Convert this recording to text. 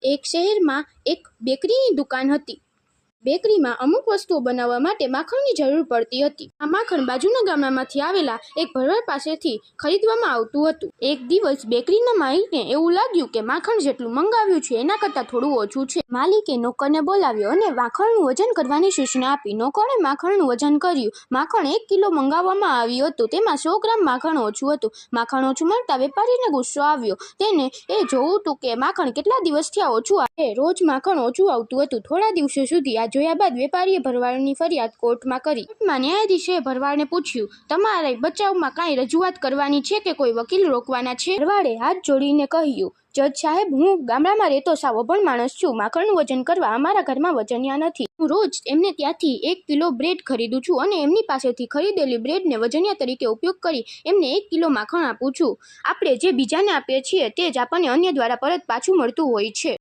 એક શહેરમાં એક બેકરીની દુકાન હતી. બેકરીમાં અમુક વસ્તુઓ બનાવવા માટે માખણની જરૂર પડતી હતી. આ માખણ બાજુના ગામડામાંથી આવેલા એક ભરવાડ પાસેથી ખરીદવામાં આવતું હતું. એક દિવસ બેકરીના માલિકને એવું લાગ્યું કે માખણ જેટલું મંગાવ્યું છે એના કરતાં થોડું ઓછું છે. માલિકે નોકરને બોલાવ્યો અને માખણનું વજન કરવાની સૂચના આપી. નોકરે માખણનું વજન કર્યું. માખણ 1 કિલો મંગાવવામાં આવ્યું હતું. તેમાં 100 ગ્રામ માખણ ઓછું હતું. માખણ ઓછું મળતા વેપારીને ગુસ્સો આવ્યો. તેને એ જોવું હતું કે માખણ કેટલા દિવસથી ઓછું આવે. રોજ માખણ ઓછું આવતું હતું. થોડા દિવસો સુધી આ જોયા બાદ વેપારીએ ભરવાડની ફરિયાદ કોર્ટમાં કરી. કોર્ટમાં ન્યાયાધીશે ભરવાડને પૂછ્યું, તમારે બચાવમાં કાંઈ રજૂઆત કરવાની છે કે કોઈ વકીલ રોકવાના છે? ભરવાડે હાથ જોડીને કહ્યું, જજ સાહેબ, હું ગામડામાં રહેતો સાવ અભણ માણસ છું. માખણનું વજન કરવા અમારા ઘરમાં વજનિયા નથી. હું રોજ એમને ત્યાંથી 1 કિલો બ્રેડ ખરીદું છું અને એમની પાસેથી ખરીદેલી બ્રેડને વજનિયા તરીકે ઉપયોગ કરી એમને 1 કિલો માખણ આપું છું. આપણે જે બીજાને આપીએ છીએ તે જ આપણને અન્ય દ્વારા પરત પાછું મળતું હોય છે.